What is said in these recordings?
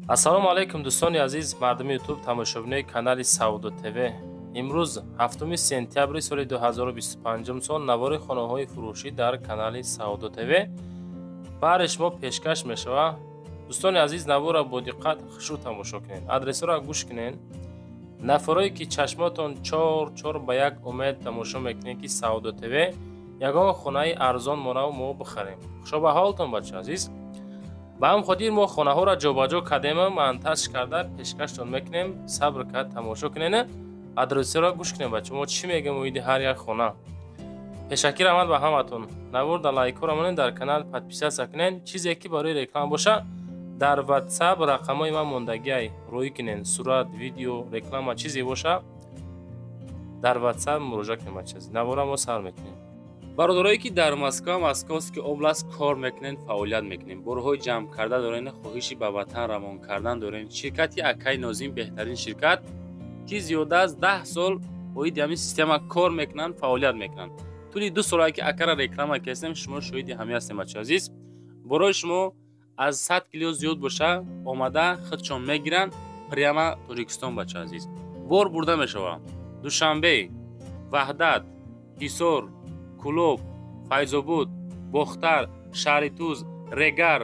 ассалому алайкум дӯстони азиз, мардуми ютуб тамошобинои канали Саудо ТВ. имрӯз 7 сентябри соли 2025 сол навори хонаҳои фурӯшӣ дар канали Саудо ТВ баҳри шумо пешкаш мешавад. дӯстони азиз, навора бо диққат хушрӯ тамошо кунед, адресоро гӯш кунед. нафарое ки чашмотон чор ба як умед тамошо мекунед ки Саудо ТВ ягон хонаи арзон монав мо бихарем. хушоба ҳолтон бача азиз. ба ҳам хотир мо хонаҳоро ҷобаҷо кардем, монтаж карда пешкаштон мекунем. сабр кард тамошо кунед, адресоро гӯш кунед бача, мо чӣ мегем оиди ҳар як хона. пешакирам ба ҳаматон. наворда лайкора монед, дар канал подписатсия кунед. чизе ки барои реклама боша дар WhatsApp рақамои ман мондагиай рӯй кунед. сурат, видео, реклама чизе боша дар WhatsApp муроҷиат кунед бача. навора мо сар мекунем. бародарое ки дар Москваский област кор мекунен, фаъолият мекунем, борҳои ҷамъ карда дорен, хоҳиши ба ватан равон кардан дорен. ширкати Акай Нозим беҳтарин ширкат ки зиёда аз 10 сол оиди ҳамин система кор мекунанд, фаъолият мекунанд. тӯли 2 солае ки Акара реклама кардем, шумо шоҳиди ҳамин ҳастем бача азиз. борои шумо аз 100 кило зиёд боша омада худшон мегиранд прямо Тоҷикистон бача азиз. бор бурда мешавад. душанбе, ваҳдат, ҳисор, Кулоб, Файзобуд, Бохтар, Шаритуз, Регар,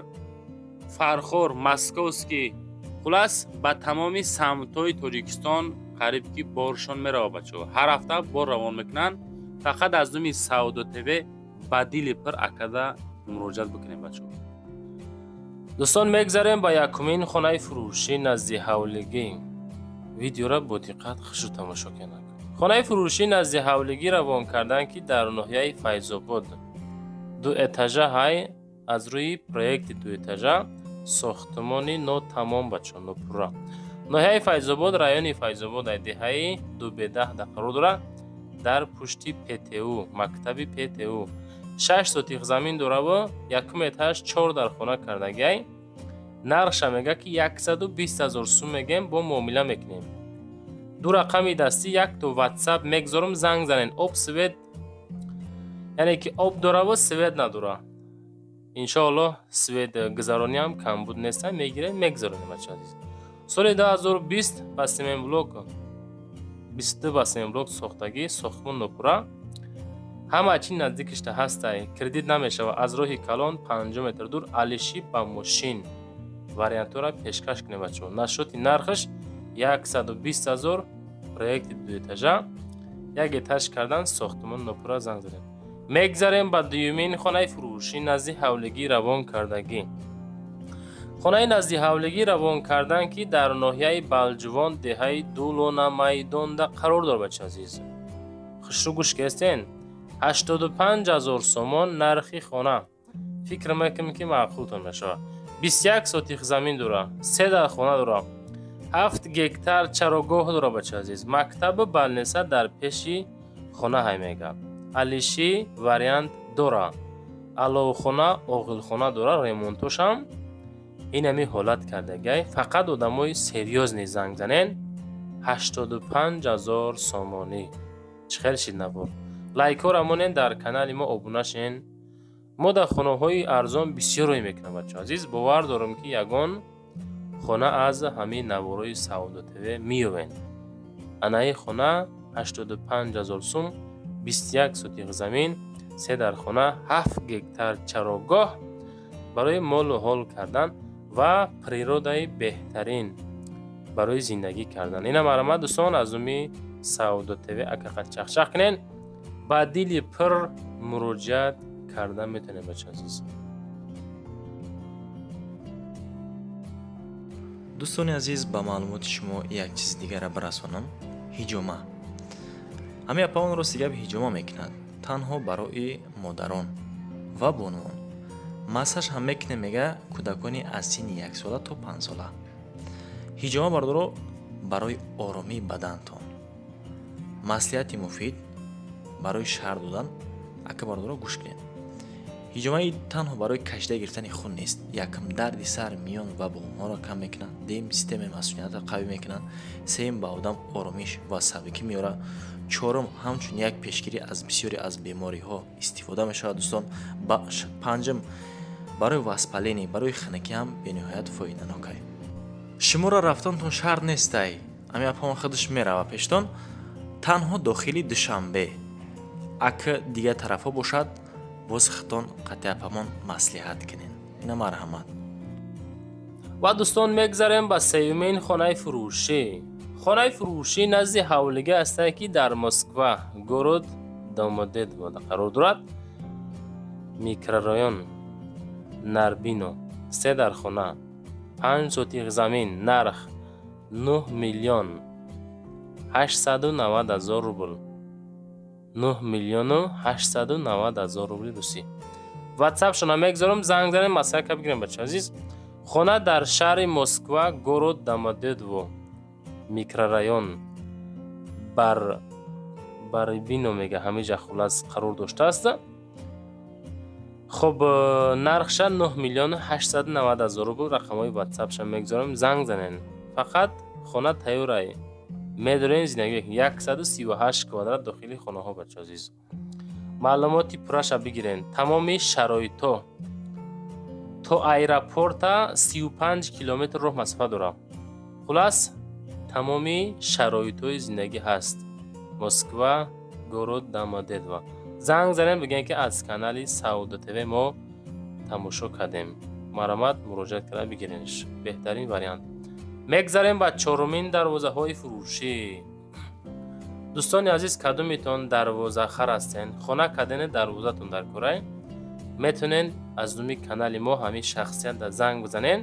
Фархор, Московский, хулас ба тамоми самтҳои Тоҷикистон қариб ки боршон мерава бачаҳо. ҳар ҳафта бор равон мекунанд. фақат аз думи Саудо ТВ ба дили пир акада муроҷиат бикунем бачаҳо. дӯстон, мегзарем ба якумин хонаи фурӯшӣ назди ҳавлигӣ. видеоро бо диққат хушрӯ тамошо кунед. хонаи фурӯшӣ назди ҳавлигӣ равон кардан ки дар ноҳияи Файзобод 2 этажа ҳай аз рӯи проекти 2 этажа сохтмони нотамом бачо нопурра. ноҳияи Файзобод, райони Файзобод деҳаи 2/10 қарор дорад. дар пушти ПТУ, мактаби ПТУ 6 сотих замин дораву 1 этаж 4 дар хона кардагиай. нархша мега ки 120 000 сум мегем, бо муомила мекунем. 2 рақами дастӣ, 1 то WhatsApp мегзорам, занг занен. об свет, яъне ки об дора ва свет надора. иншоаллоҳ свет гузарониам камбуд неста, мегирем мегзаронем бача азиз. соли 2020 ба семен блок 22 ба семен блок сохтагӣ, сохтмон нопура. ҳама чӣ наздикишта ҳастай. кредит намешава. аз роҳи калон 5 метр дур алиши ба мошин вариантора пешкаш кунем бачаҳо. нашоти нархаш 120 000, проекти 2 этажа, 1 этаж кардан, сохтмон нопура, занг занем. мегзарем ба дуюмин хонаи фурӯшӣ назди ҳавлигӣ равон кардагӣ. хонаи назди ҳавлигӣ равон кардан ки дар ноҳияи Балҷувон деҳаи Дулона майдонда қарор дорад бача азиз. хушрӯ гӯш кестен. 85 000 сомон нархи хона. фикр мекунем ки маъқултон мешавад. 21 сотих замин дорад, 3 дар хона дорад, 7 гектар чарогоҳ дорад бача азиз. мактаби балниса дар пеши хона ҳай мега. алиши вариант дора. аловхона, оғилхона дора, ремонтошам ин ҳами ҳолат кардагай. фақат одамои серьёзни занг занен. 85 000 сомонӣ. чӣ хел шид набор. лайкора монен, дар канали мо обуна шен. мо дар хонаҳои арзон бисёр рӯй мекунем бача азиз. бовар дорам ки ягон хона аз ҳамин наворои Саудо ТВ миёвен. анаи хона 85 000 сум, 21 сотих замин, 3 дар хона, 7 гектар чарогоҳ барои молу ҳол кардан ва природаи беҳтарин барои зиндагӣ кардан. ина марамат дӯстон, аз уми Саудо ТВ акақат чахчах кунен, ба дили пир муроҷиат кардан метавонем бача азиз. дӯстони азиз, ба маълумоти шумо як чиз дигара барасонам. ҳиҷома. ҳамин апаон рости гап ҳиҷома мекунад танҳо барои модарон ва бонуон. масаж ҳам мекунем, мега кӯдакони аз синни 1 сола то 5 сола. ҳиҷома бардоро барои оромии бадантон. маслиҳати муфид барои шаҳр додан. ака бардоро гӯш кунед. ҳиҷомаи танҳо барои кашида гирифтани хун нест. якм дарди сар, миён ва бонҳоро кам мекунад. дем системаи масъулиятро қавӣ мекунад. сеюм ба одам оромиш ва сабукӣ меорад. чорум ҳамчун як пешгирӣ аз бисёре аз бемориҳо истифода мешавад дӯстон. панҷум барои воспаление, барои ханакӣ ҳам бениҳоят фоиданокай. шуморо рафтонтон шарт нестай. Ами апамон худаш мерава пештон танҳо дохили душанбе ака дигар тарафҳо бошад боз хитон қати апамон маслиҳат кунен. Ина марҳамат. ва дӯстон мегзарем ба сеюмин хонаи фурӯшӣ. хонаи фурӯшӣ назди ҳавлига астае ки дар Москва город Домодедово қарор дорад. микрорайон Нарбино 3 дар хона 5 сотиқ замин, нарх 9 миллион 890 ҳазор рубл. 9 миллиону 890 ҳазор рубли русӣ. ватсапшона мегзорам, занг занем, масъала ка бигирем бача азиз. хона дар шаҳри Москва, город Домодедово, микрорайон Барбино мега ҳамиҷа хулас қарор доштааст. хуб, нархша 9 миллиону 890 ҳазор рубл. рақамҳои ватсапша мегзорам, занг занен. фақат хона тайёрай. медорен зиндагӣ 138 квадрат дохили хонаҳо бача азиз. маълумоти пураша бигирен. тамоми шароито то аэропорта 35 километр роҳ масофа дорад. хулас тамоми шароитои зиндагӣ ҳаст. Москва, город Домодедово. занг занем, бигӯем ки аз канали Саудо ТВ мо тамошо кардем. марҳамат, муроҷиат карда бигиренш. беҳтарин вариант. мегзарем ба чорумин дарвозаҳои фурӯшӣ. дӯстони азиз, кадуметон дарвозахар ҳастен, хона кардани дарвозатон дар корай, метонен аз думи канали мо ҳамин шахсият занг бизанен.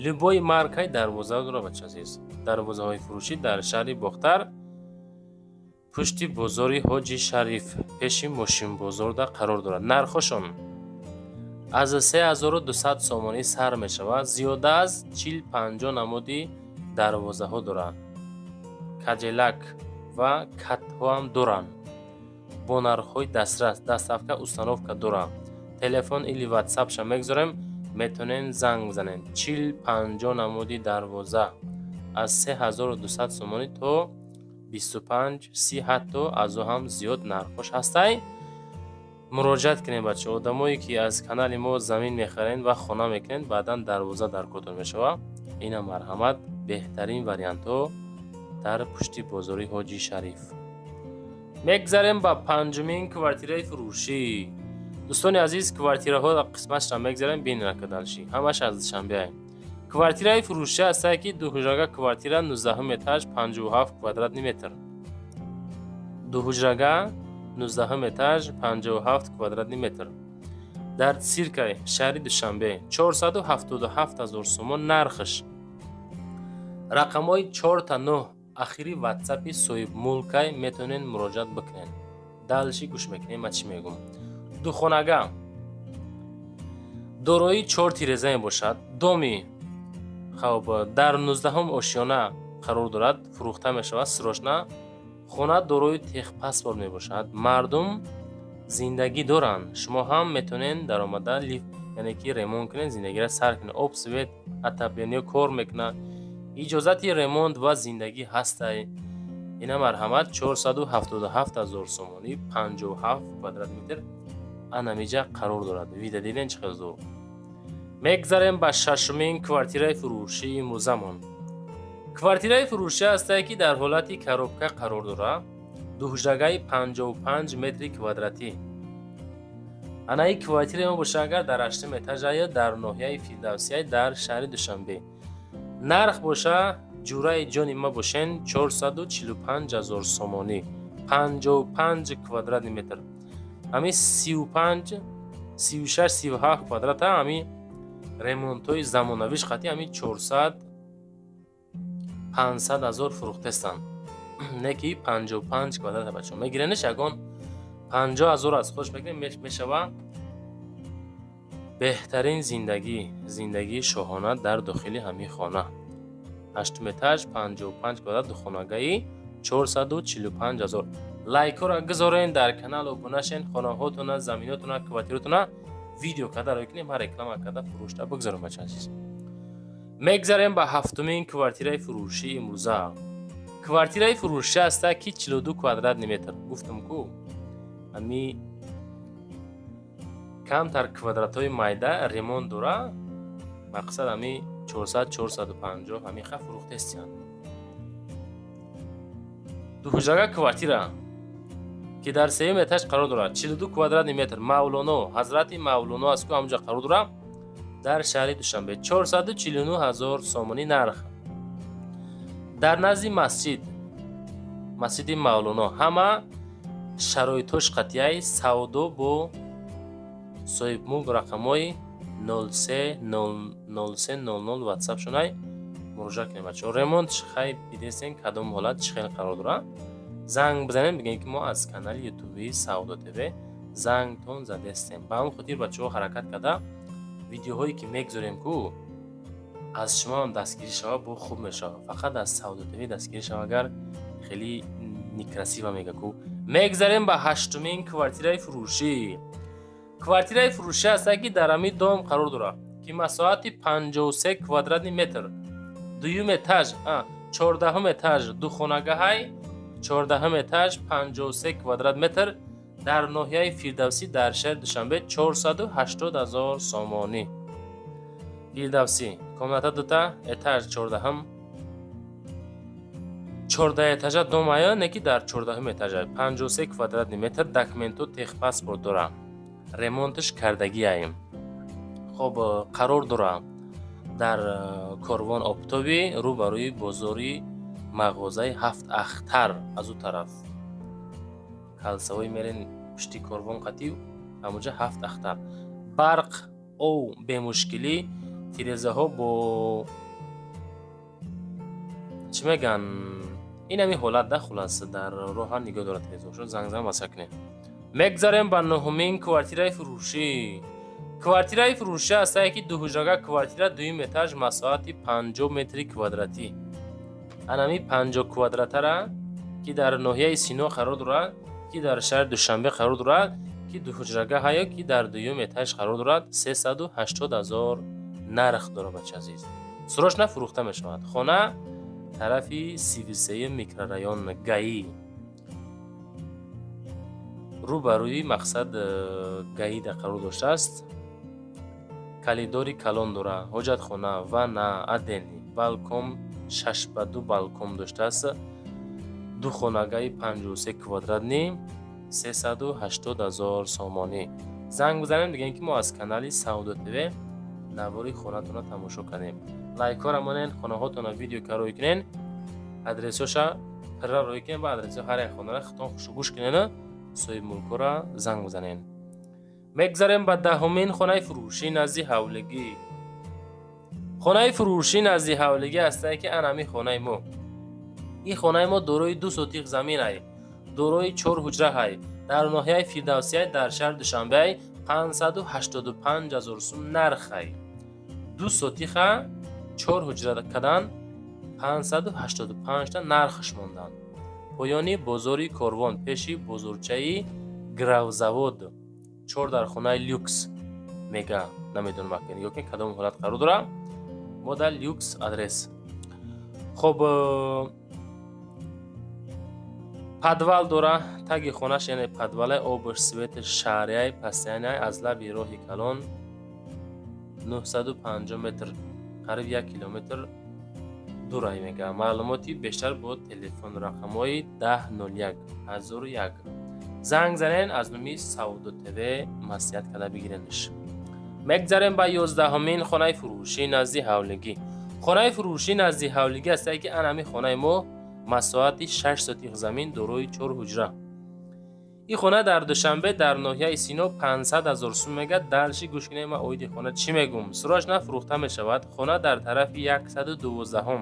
любои маркаи дарвоза дора бача азиз. дарвозаҳои фурӯшӣ дар шаҳри Бохтар, пушти бозори Ҳоҷи Шариф, пеши мошинбозорда қарор дорад. нархошон аз 3200 сомонӣ сар мешавад. зиёда аз 40-50 намуди дарвозаҳо дорад. каҷелак ва катҳо ҳам доранд. бо нархҳои дастрас, доставка установка дорад. телефон или ватсапша мегзорем, метонен занг бизанен. 40-50 намуди дарвоза аз 3200 сомонӣ то 25-30 ҳатто аз о ҳам зиёд нархош ҳастай. муроҷиат кунем бача. одамое ки аз канали мо замин мехарен ва хона мекунен, баъдан дарвоза дар котон мешавад. ина марҳамат, беҳтарин вариантҳо дар пушти бозори Ҳоҷи Шариф. мегзарем ба панҷумин квартираи фурӯшӣ. дӯстони азиз, квартираҳо қисматшон мегзарем, бинра кадалши ҳамаш аз душанбе. квартираи фурӯшӣ астае ки дуҳуҷрага квартира 19 этаж 57 квадратный метр. дуҳуҷрага 19 этаж 57 квадратный метр. дар Циркай, шаҳри Душанбе, 477 ҳазор сомон нархш. рақамҳои 4 та 9 ахири ватсапи соҳибмулкай метонен муроҷиат бикунен. далши гӯш мекунем ма чӣ мегӯм. духонага дорои 4 тиреза мебошад. доми хаб дар 19 ошёна қарор дорад, фурӯхта мешавад, сирошна. хона дорои техпаспорт мебошад. мардум зиндагӣ доранд. шумо ҳам метонен даромада лифт, яъне ки ремонт кунен, зиндагиро сар кунен. об, свет, отопление кор мекунад. иҷозати ремонт ва зиндагӣ ҳастай. ина марҳамат, 477 ҳазор сомонӣ 57 квадрат метр анамиҷа қарор дорад. видео диден чӣ қадр зор. мегзарем ба шашумин квартираи фурӯшии имрӯзамон. квартираи фурӯшӣ астае ки дар ҳолати коробка қарор дорад. дуҳуҷрагаи 55 метри квадратӣ. анаи квартира мебошад агар дар 8 этажа ё дар ноҳияи Фирдавсия дар шаҳри Душанбе. нарх боша ҷураи ҷони ма бошен 445 ҳазор сомонӣ 55 квадратный метр. ҳами 35 36 37 квадрата ҳами ремонтҳои замонавиш қати ҳами 400 500 ҳазор фурӯхтестанд. не ки 55 квадрата бача мегиренеш ягон 50 ҳазор аз худш мегирем, мешава беҳтарин зиндагии шоҳона дар дохили ҳамин хона. 8 этаж 55 квадрат духонагаи 445 ҳазор. лайкора гузорен, дар канал обунашен, хонаҳотона, заминотона, квартиротона видео када ройкунем, ҳар реклама када фурӯшта бигзорем бача азиз. мегзарем ба ҳафтумин квартираи фурӯшии имрӯза. квартираи фурӯшӣ аста ки 42 квадратный метр. гуфтам ку ами камтар квадратҳои майда ремонт дора. мақсад ами 400 450 همین خف فروخته استیان. دو حجره کوارتیره که در سوم اتاج قرار دارد. 42 کوادرات متر. مولانا حضرت مولانا از کو همونجا قرار دارد در شهر دوشنبه. 449,000 سومانی نرخ. در نزد مسجد مولانا همه شرایطش قطعی سودا با صاحب ملک رقمای 030000 واتساپ شونای مراجعه کنید بچه‌ها. ремонт خیلی بدیسین کدام حالت چه خیلی قرار داره. زنگ بزنید بگین که ما از کانال یوتیوبی سعودو تیوی زنگتون زده هستیم. با هم خاطر بچه‌ها حرکت کرده ویدیوهایی که میگذاریم کو از شما هم دستگیری شما با خوب میشه. فقط از سعودو تیوی دستگیری شما اگر خیلی نیکراسی و میگه کو. میگذاریم با هشتمین کوارتیره فروشی. کوارتیره فروشی است که در امی دوم قرار داره که مساحت 53 کوادرات متر. دوم اتاج 14 اتاج دو خانگاه های 14 اتاج 53 کوادرات متر در ناحیه فیردوسی در شهر دوشنبه. 480,000 سومانی. فیردوسی کامنتا دوتا اتاج 14 اتاج دو مایا نکی در 14 اتاج 53 کوادرات متر. دکمنتو تخ پاسپورت داره. ремонтش کردگی ایم. خب قرار داره در کاروان آفتابی روبروی بازاری مغازه هفت اختر از اون طرف کلسوی میرین پشتی کاروان قطعی همونجا هفت اختر. برق او به مشکلی تیرزه ها با چی میگن این همی حالت ده خلاصه در راه نگاه داره تیرزه شد. زنگ مسکنه. میگذاریم با نهمین کوارتیره فروشی. کوارتیره فروشی است که دو حجره کوارتیره دویم اتاج مساحت 50 متر کوادراتی. انمی 50 کوادراته را که در ناحیه سینو قرار دارد که در شهر دوشنبه قرار دارد که دو حجره های که در دویم اتاج قرار دارد 380,000 نرخ داره بچه عزیز. سروش نه فروخته می شود. خانه طرفی 33 میکرورایون گایی روبروی مقصد گایی در قرار داشته است. کلیدوری کلان داره. حجت خانه و نه ادنی بالکن 6 به 2 بالکن داشته است. دو خانگاه 53 کوادرات نیم 380,000 سومانی. زنگ بزنید بگین که ما از کانال سعودو تیوی نواری خانه تون تماشا کنیم. لایک ها منن، خانه هاتون ویدیو کاروی کنین، ادرسوشا پر روی کنین، با ادرس هر خانه را خطون خوشگوش کنین، صاحب ملک را زنگ بزنین. میگذاریم به دهمین خانه فروشی نزدی حولگی. خانه فروشی نزدی حولگی است که انمی خانه ما. این خانه ما دارای 2 سوتیق زمین است. دارای 4 حجره است. در ناحیه فیردوسی در شهر دوشنبه 585,000 سوم نرخ است. 2 سوتیق 4 حجره کدن 585 تا نرخش موندن. پایانی بازاری کاروان پیشی بزرگچه گروزاود 4 در خانه لیوکس میگه نمیدونم مکانی یا که کدام حالت قرار داره. مدل لیوکس آدرس. خب پدوال داره. تگ خونش یعنی پدوال آبش سویت شهریه پستیانه از لبی راه کلان 950 متر قریب 1 کیلومتر دورایی میگه. معلوماتی بیشتر با تلفن رقمای 1001 1001 زنگ زنین از نومی سعودو تیوی مصلحت کده بگیرنش. میگذاریم با 11مین خانه فروشی نزدی حولگی. خانه فروشی نزدی حولگی است که انمی خانه ما مساحت 6 سوتیق زمین دارای 4 حجره. این خانه در دوشنبه در ناحیه سینو 500,000 سوم میگه. دلشی گوش کنید ما اوید خانه چی میگم. سراج نه فروخته میشود. خانه در طرف 112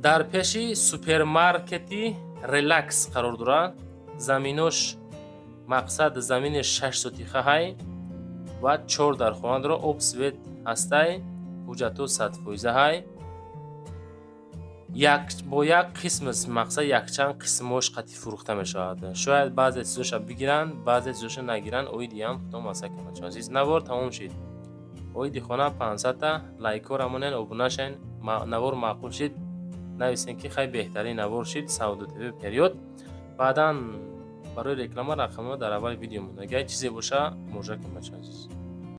در پیشی سوپرمارکتی ریلکس قرار داره. زمینش مقصد زمین 6 سوتیقه های و 4 در خانه داره. اوبسویت هسته حجتو 100% های با یک قسم مقصد یک چند قسمش قطعی فروخته می شود. شاید بعضی چیزاش بگیرن بعضی چیزاش نگیرن. اویدی هم خودم واسه کنم عزیز. نوار تمام شد. اویدی خانه 500 تا لایک ها رمونن ابونه شین. نوار معقول شد. نویسین که خیلی بهترین نوار شد سعودو تیوی پریود. بعدا برای رکلام رقم در اول ویدیو مونده. اگه چیزی باشه مراجعه کنید عزیز.